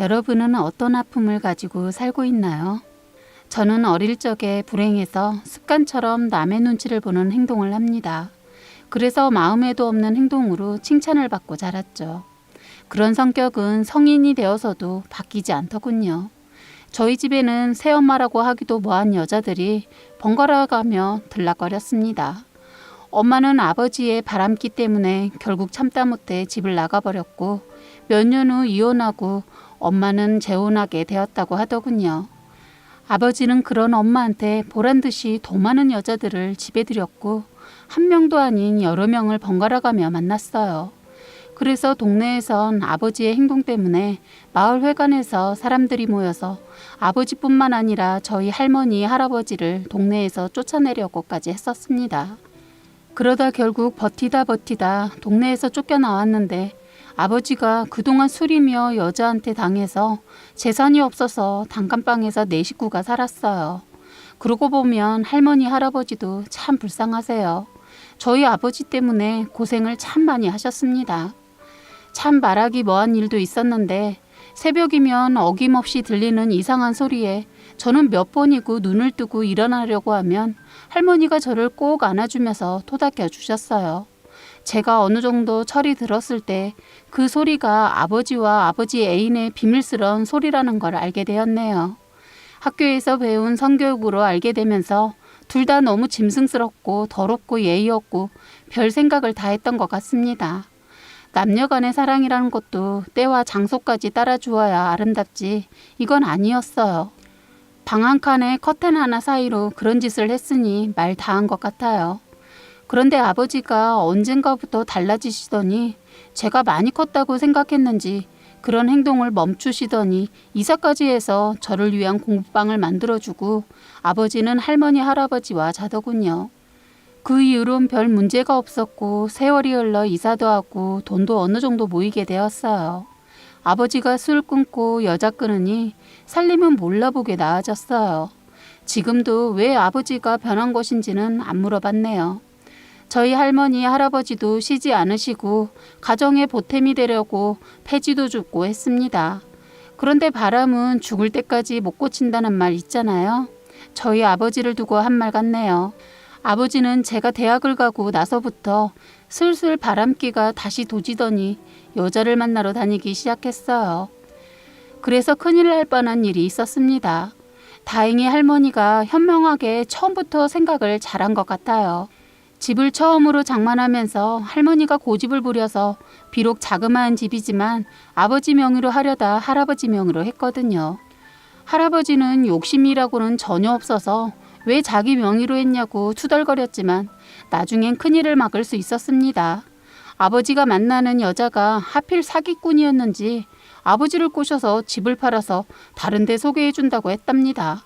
여러분은 어떤 아픔을 가지고 살고 있나요? 저는 어릴 적에 불행해서 습관처럼 남의 눈치를 보는 행동을 합니다. 그래서 마음에도 없는 행동으로 칭찬을 받고 자랐죠. 그런 성격은 성인이 되어서도 바뀌지 않더군요. 저희 집에는 새엄마라고 하기도 뭐한 여자들이 번갈아 가며 들락거렸습니다. 엄마는 아버지의 바람기 때문에 결국 참다 못해 집을 나가버렸고 몇 년 후 이혼하고 엄마는 재혼하게 되었다고 하더군요. 아버지는 그런 엄마한테 보란듯이 도 많은 여자들을 집에 들였고 한 명도 아닌 여러 명을 번갈아 가며 만났어요. 그래서 동네에선 아버지의 행동 때문에 마을 회관에서 사람들이 모여서 아버지뿐만 아니라 저희 할머니, 할아버지를 동네에서 쫓아내려고까지 했었습니다. 그러다 결국 버티다 동네에서 쫓겨나왔는데 아버지가 그동안 술이며 여자한테 당해서 재산이 없어서 단칸방에서 네 식구가 살았어요. 그러고 보면 할머니, 할아버지도 참 불쌍하세요. 저희 아버지 때문에 고생을 참 많이 하셨습니다. 참 말하기 뭐한 일도 있었는데 새벽이면 어김없이 들리는 이상한 소리에 저는 몇 번이고 눈을 뜨고 일어나려고 하면 할머니가 저를 꼭 안아주면서 토닥여 주셨어요. 제가 어느 정도 철이 들었을 때 그 소리가 아버지와 아버지 애인의 비밀스러운 소리라는 걸 알게 되었네요. 학교에서 배운 성교육으로 알게 되면서 둘 다 너무 짐승스럽고 더럽고 예의 없고 별 생각을 다 했던 것 같습니다. 남녀 간의 사랑이라는 것도 때와 장소까지 따라주어야 아름답지 이건 아니었어요. 방 한 칸에 커튼 하나 사이로 그런 짓을 했으니 말 다 한 것 같아요. 그런데 아버지가 언젠가부터 달라지시더니 제가 많이 컸다고 생각했는지 그런 행동을 멈추시더니 이사까지 해서 저를 위한 공부방을 만들어주고 아버지는 할머니 할아버지와 자더군요. 그 이후론 별 문제가 없었고 세월이 흘러 이사도 하고 돈도 어느 정도 모이게 되었어요. 아버지가 술 끊고 여자 끊으니 살림은 몰라보게 나아졌어요. 지금도 왜 아버지가 변한 것인지는 안 물어봤네요. 저희 할머니, 할아버지도 쉬지 않으시고 가정의 보탬이 되려고 폐지도 줍고 했습니다. 그런데 바람은 죽을 때까지 못 고친다는 말 있잖아요. 저희 아버지를 두고 한 말 같네요. 아버지는 제가 대학을 가고 나서부터 슬슬 바람기가 다시 도지더니 여자를 만나러 다니기 시작했어요. 그래서 큰일 날 뻔한 일이 있었습니다. 다행히 할머니가 현명하게 처음부터 생각을 잘한 것 같아요. 집을 처음으로 장만하면서 할머니가 고집을 부려서 비록 자그마한 집이지만 아버지 명의로 하려다 할아버지 명의로 했거든요. 할아버지는 욕심이라고는 전혀 없어서 왜 자기 명의로 했냐고 투덜거렸지만 나중엔 큰일을 막을 수 있었습니다. 아버지가 만나는 여자가 하필 사기꾼이었는지 아버지를 꼬셔서 집을 팔아서 다른 데 소개해준다고 했답니다.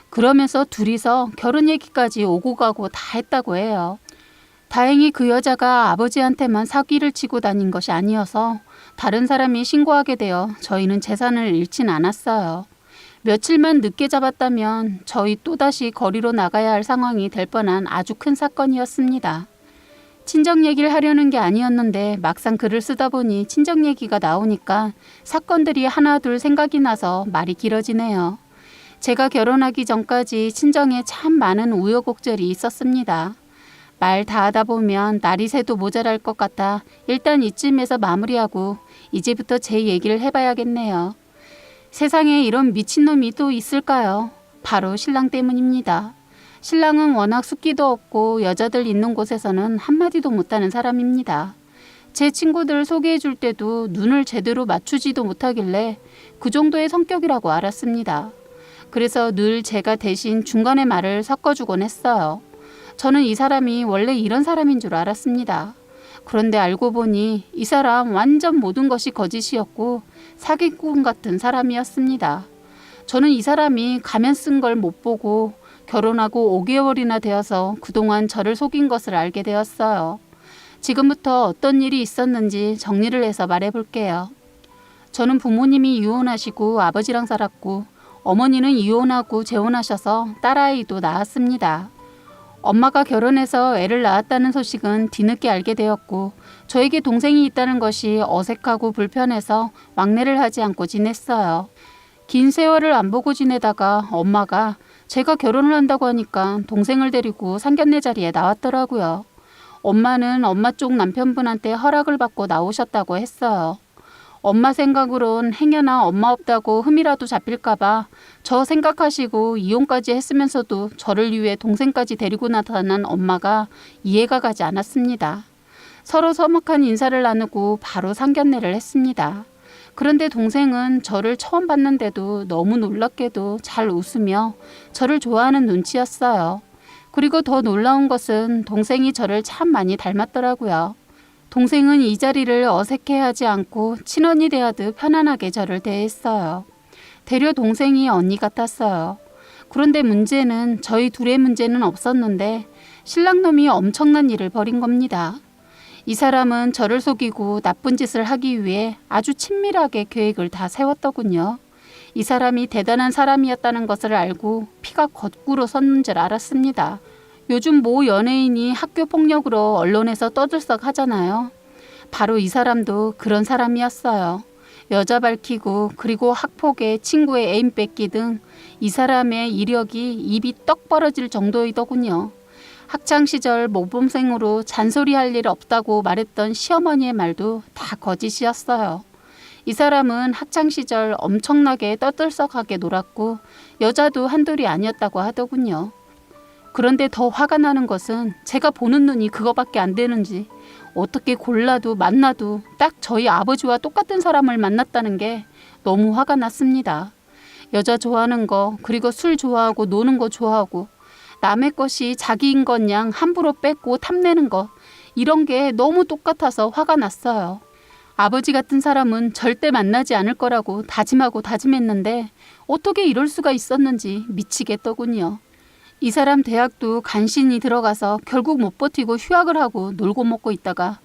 그러면서 둘이서 결혼 얘기까지 오고 가고 다 했다고 해요. 다행히 그 여자가 아버지한테만 사기를 치고 다닌 것이 아니어서 다른 사람이 신고하게 되어 저희는 재산을 잃진 않았어요. 며칠만 늦게 잡았다면 저희 또다시 거리로 나가야 할 상황이 될 뻔한 아주 큰 사건이었습니다. 친정 얘기를 하려는 게 아니었는데 막상 글을 쓰다 보니 친정 얘기가 나오니까 사건들이 하나둘 생각이 나서 말이 길어지네요. 제가 결혼하기 전까지 친정에 참 많은 우여곡절이 있었습니다. 말 다 하다 보면 날이 새도 모자랄 것 같아 일단 이쯤에서 마무리하고 이제부터 제 얘기를 해봐야겠네요. 세상에 이런 미친놈이 또 있을까요? 바로 신랑 때문입니다. 신랑은 워낙 숫기도 없고 여자들 있는 곳에서는 한마디도 못하는 사람입니다. 제 친구들 소개해 줄 때도 눈을 제대로 맞추지도 못하길래 그 정도의 성격이라고 알았습니다. 그래서 늘 제가 대신 중간에 말을 섞어주곤 했어요. 저는 이 사람이 원래 이런 사람인 줄 알았습니다. 그런데 알고 보니 이 사람 완전 모든 것이 거짓이었고 사기꾼 같은 사람이었습니다. 저는 이 사람이 가면 쓴 걸 못 보고 결혼하고 5개월이나 되어서 그동안 저를 속인 것을 알게 되었어요. 지금부터 어떤 일이 있었는지 정리를 해서 말해볼게요. 저는 부모님이 이혼하시고 아버지랑 살았고 어머니는 이혼하고 재혼하셔서 딸아이도 낳았습니다. 엄마가 결혼해서 애를 낳았다는 소식은 뒤늦게 알게 되었고 저에게 동생이 있다는 것이 어색하고 불편해서 왕래를 하지 않고 지냈어요. 긴 세월을 안 보고 지내다가 엄마가 제가 결혼을 한다고 하니까 동생을 데리고 상견례 자리에 나왔더라고요. 엄마는 엄마 쪽 남편분한테 허락을 받고 나오셨다고 했어요. 엄마 생각으론 행여나 엄마 없다고 흠이라도 잡힐까봐 저 생각하시고 이혼까지 했으면서도 저를 위해 동생까지 데리고 나타난 엄마가 이해가 가지 않았습니다. 서로 서먹한 인사를 나누고 바로 상견례를 했습니다. 그런데 동생은 저를 처음 봤는데도 너무 놀랍게도 잘 웃으며 저를 좋아하는 눈치였어요. 그리고 더 놀라운 것은 동생이 저를 참 많이 닮았더라고요. 동생은 이 자리를 어색해하지 않고 친언니 대하듯 편안하게 저를 대했어요. 되려 동생이 언니 같았어요. 그런데 문제는 저희 둘의 문제는 없었는데 신랑놈이 엄청난 일을 벌인 겁니다. 이 사람은 저를 속이고 나쁜 짓을 하기 위해 아주 친밀하게 계획을 다 세웠더군요. 이 사람이 대단한 사람이었다는 것을 알고 피가 거꾸로 섰는 줄 알았습니다. 요즘 모 연예인이 학교 폭력으로 언론에서 떠들썩 하잖아요. 바로 이 사람도 그런 사람이었어요. 여자 밝히고 그리고 학폭에 친구의 애인 뺏기 등 이 사람의 이력이 입이 떡 벌어질 정도이더군요. 학창시절 모범생으로 잔소리할 일 없다고 말했던 시어머니의 말도 다 거짓이었어요. 이 사람은 학창시절 엄청나게 떠들썩하게 놀았고 여자도 한둘이 아니었다고 하더군요. 그런데 더 화가 나는 것은 제가 보는 눈이 그거밖에 안 되는지 어떻게 골라도 만나도 딱 저희 아버지와 똑같은 사람을 만났다는 게 너무 화가 났습니다. 여자 좋아하는 거 그리고 술 좋아하고 노는 거 좋아하고 남의 것이 자기인 것 양 함부로 뺏고 탐내는 것 이런 게 너무 똑같아서 화가 났어요. 아버지 같은 사람은 절대 만나지 않을 거라고 다짐하고 다짐했는데 어떻게 이럴 수가 있었는지 미치겠더군요. 이 사람 대학도 간신히 들어가서 결국 못 버티고 휴학을 하고 놀고 먹고 있다가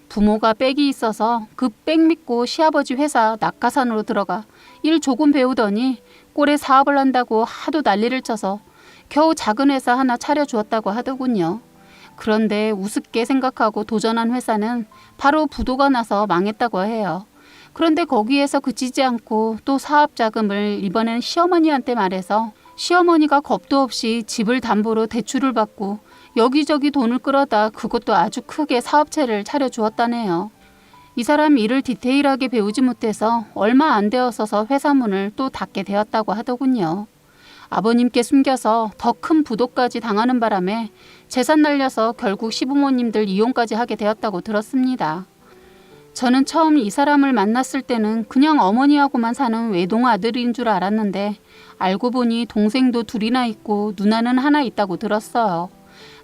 부모가 빽이 있어서 그 빽 믿고 시아버지 회사 낙하산으로 들어가 일 조금 배우더니 꼴에 사업을 한다고 하도 난리를 쳐서 겨우 작은 회사 하나 차려주었다고 하더군요. 그런데 우습게 생각하고 도전한 회사는 바로 부도가 나서 망했다고 해요. 그런데 거기에서 그치지 않고 또 사업 자금을 이번엔 시어머니한테 말해서 시어머니가 겁도 없이 집을 담보로 대출을 받고 여기저기 돈을 끌어다 그것도 아주 크게 사업체를 차려주었다네요. 이 사람이 일을 디테일하게 배우지 못해서 얼마 안 되었어서 회사 문을 또 닫게 되었다고 하더군요. 아버님께 숨겨서 더 큰 부도까지 당하는 바람에 재산 날려서 결국 시부모님들 이혼까지 하게 되었다고 들었습니다. 저는 처음 이 사람을 만났을 때는 그냥 어머니하고만 사는 외동 아들인 줄 알았는데 알고 보니 동생도 둘이나 있고 누나는 하나 있다고 들었어요.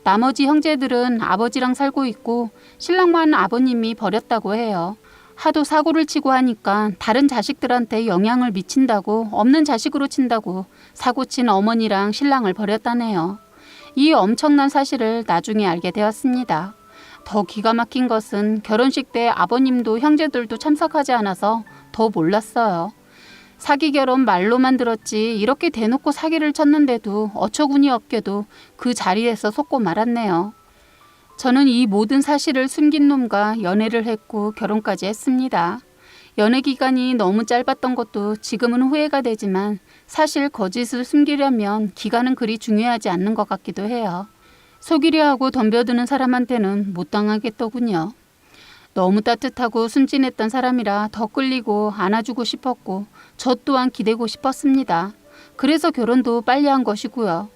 나머지 형제들은 아버지랑 살고 있고 신랑만 아버님이 버렸다고 해요. 하도 사고를 치고 하니까 다른 자식들한테 영향을 미친다고 없는 자식으로 친다고 사고친 어머니랑 신랑을 버렸다네요. 이 엄청난 사실을 나중에 알게 되었습니다. 더 기가 막힌 것은 결혼식 때 아버님도 형제들도 참석하지 않아서 더 몰랐어요. 사기 결혼 말로만 들었지 이렇게 대놓고 사기를 쳤는데도 어처구니 없게도 그 자리에서 속고 말았네요. 저는 이 모든 사실을 숨긴 놈과 연애를 했고 결혼까지 했습니다. 연애 기간이 너무 짧았던 것도 지금은 후회가 되지만 사실 거짓을 숨기려면 기간은 그리 중요하지 않는 것 같기도 해요. 속이려 하고 덤벼드는 사람한테는 못 당하겠더군요. 너무 따뜻하고 순진했던 사람이라 더 끌리고 안아주고 싶었고 저 또한 기대고 싶었습니다. 그래서 결혼도 빨리 한 것이고요.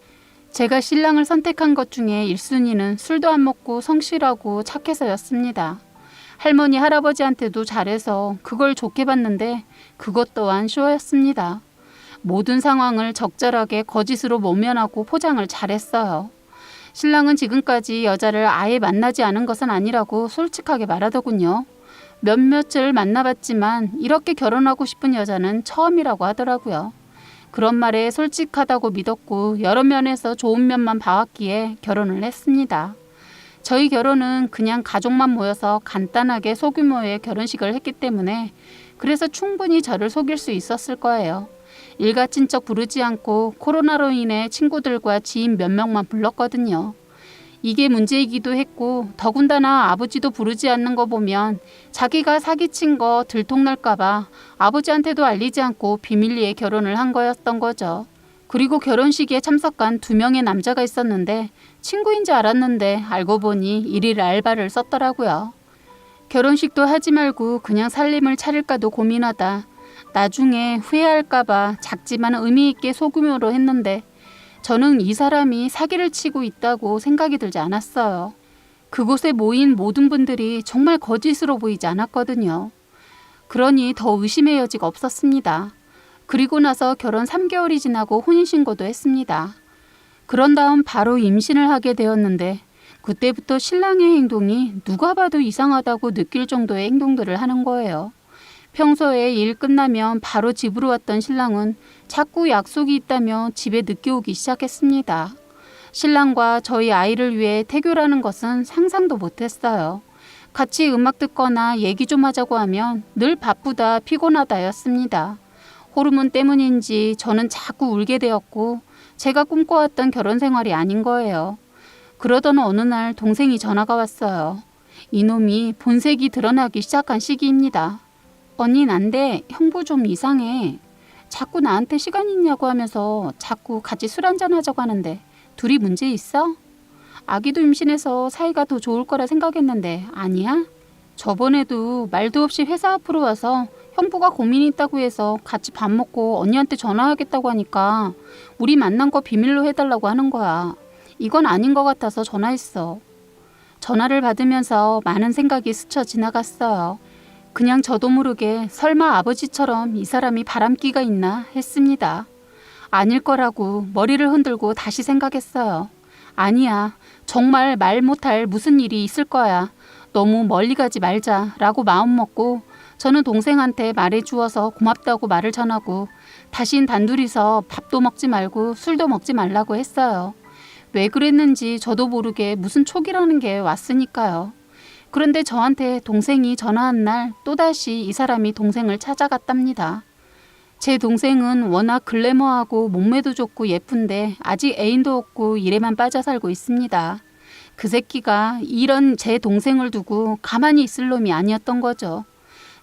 제가 신랑을 선택한 것 중에 1순위는 술도 안 먹고 성실하고 착해서였습니다. 할머니 할아버지한테도 잘해서 그걸 좋게 봤는데 그것 또한 쇼였습니다. 모든 상황을 적절하게 거짓으로 모면하고 포장을 잘했어요. 신랑은 지금까지 여자를 아예 만나지 않은 것은 아니라고 솔직하게 말하더군요. 몇몇을 만나봤지만 이렇게 결혼하고 싶은 여자는 처음이라고 하더라고요. 그런 말에 솔직하다고 믿었고 여러 면에서 좋은 면만 봐왔기에 결혼을 했습니다. 저희 결혼은 그냥 가족만 모여서 간단하게 소규모의 결혼식을 했기 때문에 그래서 충분히 저를 속일 수 있었을 거예요. 일가 친척 부르지 않고 코로나로 인해 친구들과 지인 몇 명만 불렀거든요. 이게 문제이기도 했고 더군다나 아버지도 부르지 않는 거 보면 자기가 사기친 거 들통날까봐 아버지한테도 알리지 않고 비밀리에 결혼을 한 거였던 거죠. 그리고 결혼식에 참석한 2명의 남자가 있었는데 친구인 줄 알았는데 알고 보니 일일 알바를 썼더라고요. 결혼식도 하지 말고 그냥 살림을 차릴까도 고민하다 나중에 후회할까봐 작지만 의미 있게 소규모로 했는데 저는 이 사람이 사기를 치고 있다고 생각이 들지 않았어요. 그곳에 모인 모든 분들이 정말 거짓으로 보이지 않았거든요. 그러니 더 의심의 여지가 없었습니다. 그리고 나서 결혼 3개월이 지나고 혼인신고도 했습니다. 그런 다음 바로 임신을 하게 되었는데 그때부터 신랑의 행동이 누가 봐도 이상하다고 느낄 정도의 행동들을 하는 거예요. 평소에 일 끝나면 바로 집으로 왔던 신랑은 자꾸 약속이 있다며 집에 늦게 오기 시작했습니다. 신랑과 저희 아이를 위해 태교라는 것은 상상도 못했어요. 같이 음악 듣거나 얘기 좀 하자고 하면 늘 바쁘다 피곤하다였습니다. 호르몬 때문인지 저는 자꾸 울게 되었고 제가 꿈꿔왔던 결혼 생활이 아닌 거예요. 그러던 어느 날 동생이 전화가 왔어요. 이놈이 본색이 드러나기 시작한 시기입니다. 언니 난데 형부 좀 이상해. 자꾸 나한테 시간 있냐고 하면서 자꾸 같이 술 한잔 하자고 하는데 둘이 문제 있어? 아기도 임신해서 사이가 더 좋을 거라 생각했는데 아니야? 저번에도 말도 없이 회사 앞으로 와서 형부가 고민이 있다고 해서 같이 밥 먹고 언니한테 전화하겠다고 하니까 우리 만난 거 비밀로 해달라고 하는 거야. 이건 아닌 것 같아서 전화했어. 전화를 받으면서 많은 생각이 스쳐 지나갔어요. 그냥 저도 모르게 설마 아버지처럼 이 사람이 바람기가 있나 했습니다. 아닐 거라고 머리를 흔들고 다시 생각했어요. 아니야. 정말 말 못할 무슨 일이 있을 거야. 너무 멀리 가지 말자라고 마음먹고 저는 동생한테 말해주어서 고맙다고 말을 전하고 다신 단둘이서 밥도 먹지 말고 술도 먹지 말라고 했어요. 왜 그랬는지 저도 모르게 무슨 촉이라는 게 왔으니까요. 그런데 저한테 동생이 전화한 날 또다시 이 사람이 동생을 찾아갔답니다. 제 동생은 워낙 글래머하고 몸매도 좋고 예쁜데 아직 애인도 없고 일에만 빠져 살고 있습니다. 그 새끼가 이런 제 동생을 두고 가만히 있을 놈이 아니었던 거죠.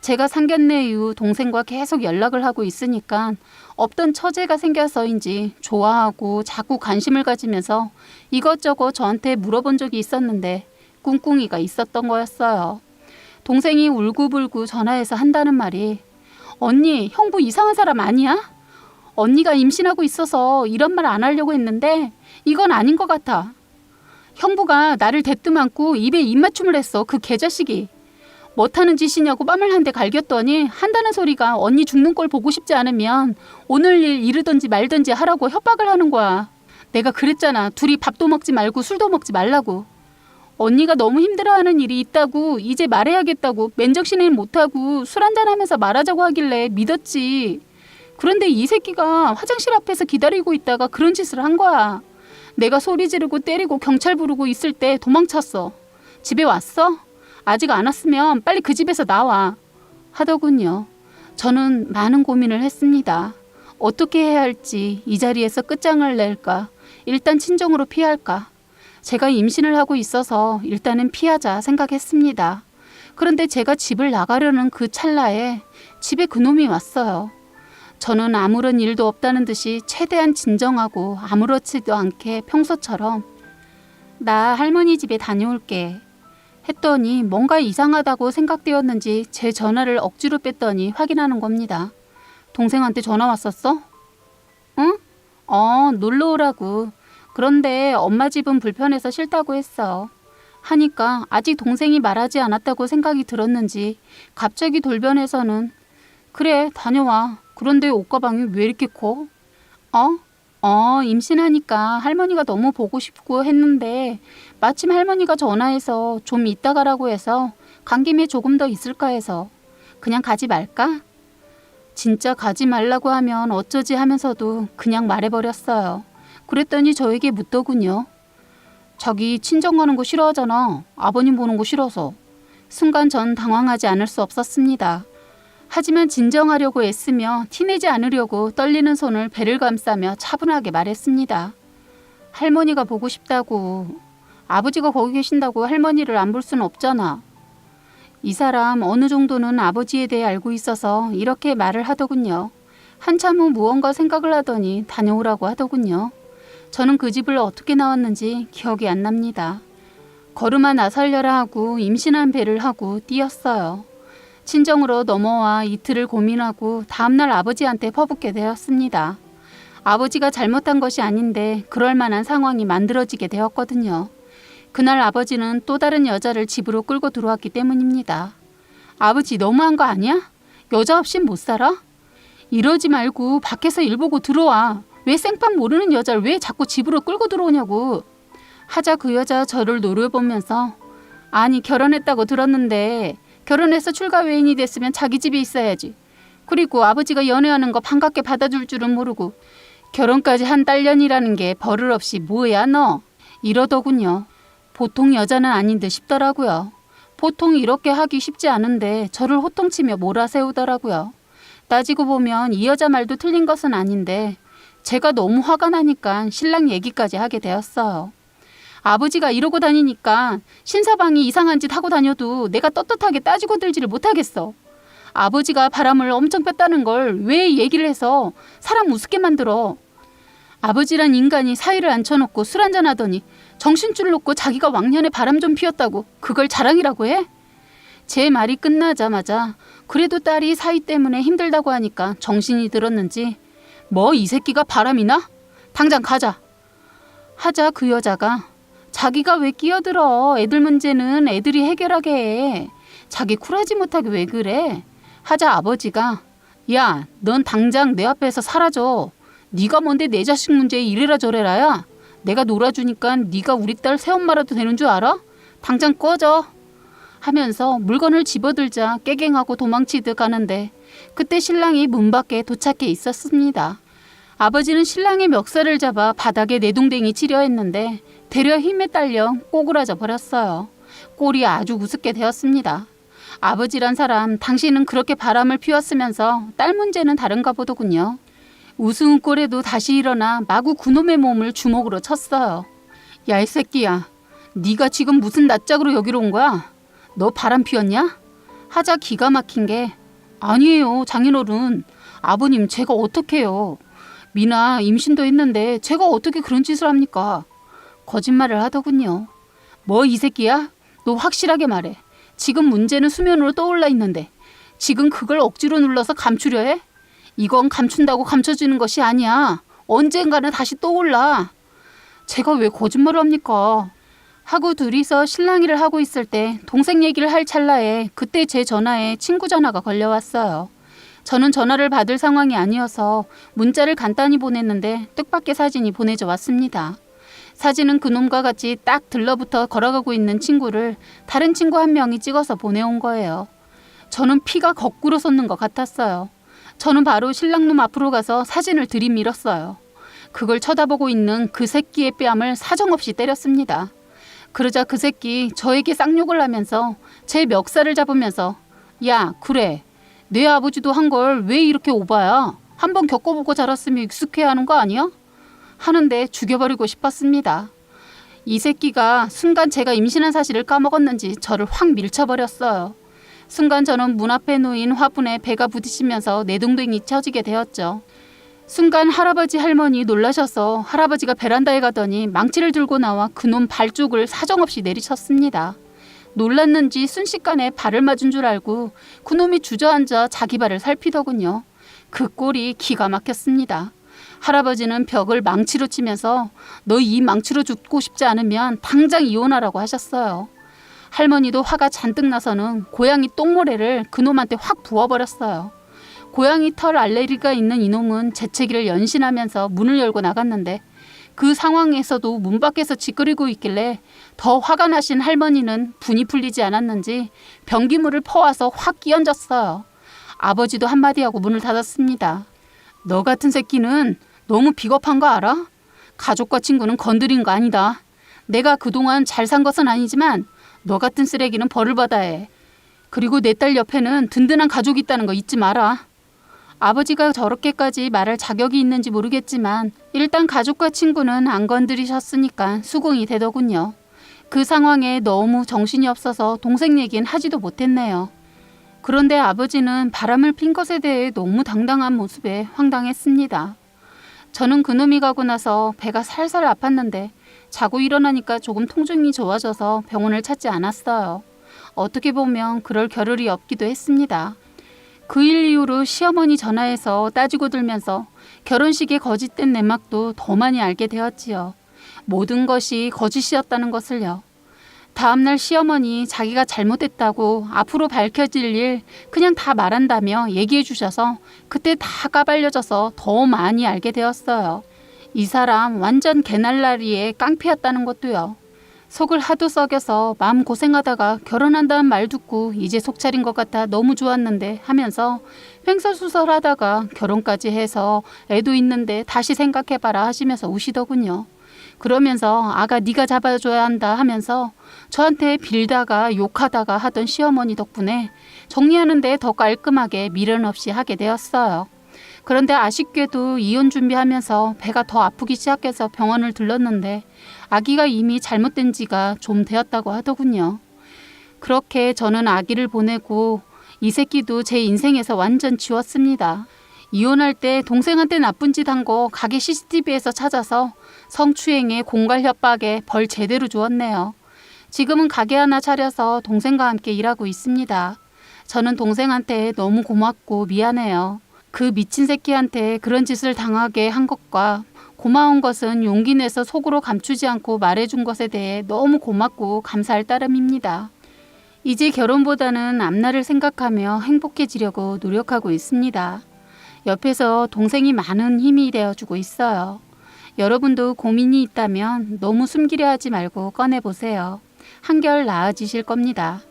제가 상견례 이후 동생과 계속 연락을 하고 있으니까 없던 처제가 생겨서인지 좋아하고 자꾸 관심을 가지면서 이것저것 저한테 물어본 적이 있었는데 꿍꿍이가 있었던 거였어요. 동생이 울고불고 전화해서 한다는 말이 언니, 형부 이상한 사람 아니야? 언니가 임신하고 있어서 이런 말 안 하려고 했는데 이건 아닌 것 같아. 형부가 나를 대뜸 안고 입에 입맞춤을 했어. 그 개자식이. 못하는 짓이냐고 뺨을 한 대 갈겼더니 한다는 소리가 언니 죽는 걸 보고 싶지 않으면 오늘 일 이르든지 말든지 하라고 협박을 하는 거야. 내가 그랬잖아. 둘이 밥도 먹지 말고 술도 먹지 말라고. 언니가 너무 힘들어하는 일이 있다고 이제 말해야겠다고 맨정신에 못하고 술 한잔하면서 말하자고 하길래 믿었지. 그런데 이 새끼가 화장실 앞에서 기다리고 있다가 그런 짓을 한 거야. 내가 소리 지르고 때리고 경찰 부르고 있을 때 도망쳤어. 집에 왔어? 아직 안 왔으면 빨리 그 집에서 나와. 하더군요. 저는 많은 고민을 했습니다. 어떻게 해야 할지, 이 자리에서 끝장을 낼까, 일단 친정으로 피할까. 제가 임신을 하고 있어서 일단은 피하자 생각했습니다. 그런데 제가 집을 나가려는 그 찰나에 집에 그놈이 왔어요. 저는 아무런 일도 없다는 듯이 최대한 진정하고 아무렇지도 않게 평소처럼 나 할머니 집에 다녀올게 했더니 뭔가 이상하다고 생각되었는지 제 전화를 억지로 뺐더니 확인하는 겁니다. 동생한테 전화 왔었어? 응? 놀러 오라고. 그런데 엄마 집은 불편해서 싫다고 했어. 하니까 아직 동생이 말하지 않았다고 생각이 들었는지 갑자기 돌변해서는 그래 다녀와. 그런데 옷가방이 왜 이렇게 커? 임신하니까 할머니가 너무 보고 싶고 했는데 마침 할머니가 전화해서 좀 이따 가라고 해서 간 김에 조금 더 있을까 해서 그냥 가지 말까? 진짜 가지 말라고 하면 어쩌지 하면서도 그냥 말해버렸어요. 그랬더니 저에게 묻더군요. 자기 친정 가는 거 싫어하잖아. 아버님 보는 거 싫어서. 순간 전 당황하지 않을 수 없었습니다. 하지만 진정하려고 애쓰며 티내지 않으려고 떨리는 손을 배를 감싸며 차분하게 말했습니다. 할머니가 보고 싶다고. 아버지가 거기 계신다고 할머니를 안 볼 수는 없잖아. 이 사람 어느 정도는 아버지에 대해 알고 있어서 이렇게 말을 하더군요. 한참 후 무언가 생각을 하더니 다녀오라고 하더군요. 저는 그 집을 어떻게 나왔는지 기억이 안 납니다. 걸음아 나살려라 하고 임신한 배를 하고 뛰었어요. 친정으로 넘어와 이틀을 고민하고 다음날 아버지한테 퍼붓게 되었습니다. 아버지가 잘못한 것이 아닌데 그럴 만한 상황이 만들어지게 되었거든요. 그날 아버지는 또 다른 여자를 집으로 끌고 들어왔기 때문입니다. 아버지 너무한 거 아니야? 여자 없인 못 살아? 이러지 말고 밖에서 일 보고 들어와. 왜 생판 모르는 여자를 왜 자꾸 집으로 끌고 들어오냐고. 하자 그 여자 저를 노려보면서 아니 결혼했다고 들었는데 결혼해서 출가 외인이 됐으면 자기 집에 있어야지. 그리고 아버지가 연애하는 거 반갑게 받아줄 줄은 모르고 결혼까지 한 딸년이라는 게 버릇없이 뭐야 너? 이러더군요. 보통 여자는 아닌 듯 싶더라고요. 보통 이렇게 하기 쉽지 않은데 저를 호통치며 몰아세우더라고요. 따지고 보면 이 여자 말도 틀린 것은 아닌데 제가 너무 화가 나니까 신랑 얘기까지 하게 되었어요. 아버지가 이러고 다니니까 신사방이 이상한 짓 하고 다녀도 내가 떳떳하게 따지고 들지를 못하겠어. 아버지가 바람을 엄청 뺐다는 걸 왜 얘기를 해서 사람 우습게 만들어. 아버지란 인간이 사위를 앉혀놓고 술 한잔 하더니 정신줄 놓고 자기가 왕년에 바람 좀 피웠다고 그걸 자랑이라고 해? 제 말이 끝나자마자 그래도 딸이 사위 때문에 힘들다고 하니까 정신이 들었는지 뭐 이 새끼가 바람이나? 당장 가자. 하자 그 여자가 자기가 왜 끼어들어. 애들 문제는 애들이 해결하게 해. 자기 쿨하지 못하게 왜 그래. 하자 아버지가 야, 넌 당장 내 앞에서 사라져. 네가 뭔데 내 자식 문제에 이래라 저래라야. 내가 놀아주니까 네가 우리 딸 새엄마라도 되는 줄 알아? 당장 꺼져. 하면서 물건을 집어들자 깨갱하고 도망치듯 가는데 그때 신랑이 문 밖에 도착해 있었습니다. 아버지는 신랑의 멱살을 잡아 바닥에 내동댕이 치려 했는데 되려 힘에 딸려 꼬꾸라져 버렸어요. 꼴이 아주 우습게 되었습니다. 아버지란 사람 당신은 그렇게 바람을 피웠으면서 딸 문제는 다른가 보더군요. 우스운 꼴에도 다시 일어나 마구 그놈의 몸을 주먹으로 쳤어요. 야 이 새끼야, 네가 지금 무슨 낯짝으로 여기로 온 거야? 너 바람 피웠냐? 하자 기가 막힌 게 아니에요 장인어른. 아버님 제가 어떡해요. 미나 임신도 했는데 제가 어떻게 그런 짓을 합니까? 거짓말을 하더군요. 뭐 이 새끼야? 너 확실하게 말해. 지금 문제는 수면으로 떠올라 있는데 지금 그걸 억지로 눌러서 감추려 해? 이건 감춘다고 감춰지는 것이 아니야. 언젠가는 다시 떠올라. 제가 왜 거짓말을 합니까? 하고 둘이서 실랑이를 하고 있을 때 동생 얘기를 할 찰나에 그때 제 전화에 친구 전화가 걸려왔어요. 저는 전화를 받을 상황이 아니어서 문자를 간단히 보냈는데 뜻밖의 사진이 보내져 왔습니다. 사진은 그놈과 같이 딱 들러붙어 걸어가고 있는 친구를 다른 친구 한 명이 찍어서 보내온 거예요. 저는 피가 거꾸로 솟는 것 같았어요. 저는 바로 신랑놈 앞으로 가서 사진을 들이밀었어요. 그걸 쳐다보고 있는 그 새끼의 뺨을 사정없이 때렸습니다. 그러자 그 새끼 저에게 쌍욕을 하면서 제 멱살을 잡으면서 야 그래 내 아버지도 한 걸 왜 이렇게 오바야? 한번 겪어보고 자랐으면 익숙해야 하는 거 아니야? 하는데 죽여버리고 싶었습니다. 이 새끼가 순간 제가 임신한 사실을 까먹었는지 저를 확 밀쳐버렸어요. 순간 저는 문 앞에 놓인 화분에 배가 부딪히면서 내동댕이 쳐지게 되었죠. 순간 할아버지 할머니 놀라셔서 할아버지가 베란다에 가더니 망치를 들고 나와 그놈 발쪽을 사정없이 내리쳤습니다. 놀랐는지 순식간에 발을 맞은 줄 알고 그놈이 주저앉아 자기 발을 살피더군요. 그 꼴이 기가 막혔습니다. 할아버지는 벽을 망치로 치면서 너 이 망치로 죽고 싶지 않으면 당장 이혼하라고 하셨어요. 할머니도 화가 잔뜩 나서는 고양이 똥모래를 그놈한테 확 부어버렸어요. 고양이 털 알레르기가 있는 이놈은 재채기를 연신하면서 문을 열고 나갔는데 그 상황에서도 문 밖에서 찌그리고 있길래 더 화가 나신 할머니는 분이 풀리지 않았는지 변기물을 퍼와서 확 끼얹었어요. 아버지도 한마디 하고 문을 닫았습니다. 너 같은 새끼는 너무 비겁한 거 알아? 가족과 친구는 건드린 거 아니다. 내가 그동안 잘 산 것은 아니지만 너 같은 쓰레기는 벌을 받아야 해. 그리고 내 딸 옆에는 든든한 가족이 있다는 거 잊지 마라. 아버지가 저렇게까지 말할 자격이 있는지 모르겠지만 일단 가족과 친구는 안 건드리셨으니까 수긍이 되더군요. 그 상황에 너무 정신이 없어서 동생 얘기는 하지도 못했네요. 그런데 아버지는 바람을 핀 것에 대해 너무 당당한 모습에 황당했습니다. 저는 그놈이 가고 나서 배가 살살 아팠는데 자고 일어나니까 조금 통증이 좋아져서 병원을 찾지 않았어요. 어떻게 보면 그럴 겨를이 없기도 했습니다. 그 일 이후로 시어머니 전화해서 따지고 들면서 결혼식의 거짓된 내막도 더 많이 알게 되었지요. 모든 것이 거짓이었다는 것을요. 다음날 시어머니 자기가 잘못했다고 앞으로 밝혀질 일 그냥 다 말한다며 얘기해 주셔서 그때 다 까발려져서 더 많이 알게 되었어요. 이 사람 완전 개날라리에 깡패였다는 것도요. 속을 하도 썩여서 마음 고생하다가 결혼한다는 말 듣고 이제 속 차린 것 같아 너무 좋았는데 하면서 횡설수설하다가 결혼까지 해서 애도 있는데 다시 생각해봐라 하시면서 우시더군요. 그러면서 아가 네가 잡아줘야 한다 하면서 저한테 빌다가 욕하다가 하던 시어머니 덕분에 정리하는데 더 깔끔하게 미련 없이 하게 되었어요. 그런데 아쉽게도 이혼 준비하면서 배가 더 아프기 시작해서 병원을 들렀는데 아기가 이미 잘못된 지가 좀 되었다고 하더군요. 그렇게 저는 아기를 보내고 이 새끼도 제 인생에서 완전 지웠습니다. 이혼할 때 동생한테 나쁜 짓 한 거 가게 CCTV에서 찾아서 성추행에 공갈 협박에 벌 제대로 주었네요. 지금은 가게 하나 차려서 동생과 함께 일하고 있습니다. 저는 동생한테 너무 고맙고 미안해요. 그 미친 새끼한테 그런 짓을 당하게 한 것과 고마운 것은 용기 내서 속으로 감추지 않고 말해준 것에 대해 너무 고맙고 감사할 따름입니다. 이제 결혼보다는 앞날을 생각하며 행복해지려고 노력하고 있습니다. 옆에서 동생이 많은 힘이 되어주고 있어요. 여러분도 고민이 있다면 너무 숨기려 하지 말고 꺼내보세요. 한결 나아지실 겁니다.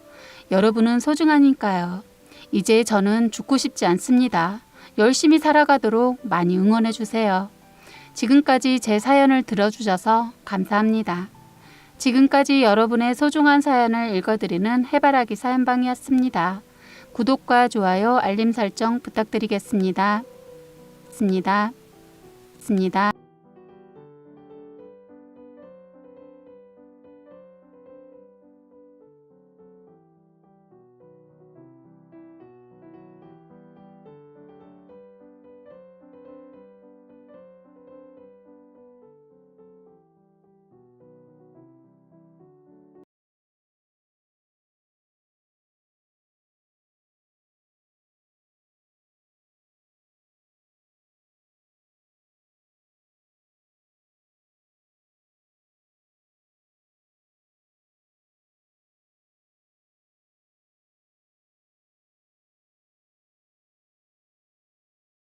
여러분은 소중하니까요. 이제 저는 죽고 싶지 않습니다. 열심히 살아가도록 많이 응원해주세요. 지금까지 제 사연을 들어주셔서 감사합니다. 지금까지 여러분의 소중한 사연을 읽어드리는 해바라기 사연방이었습니다. 구독과 좋아요, 알림 설정 부탁드리겠습니다. 습니다.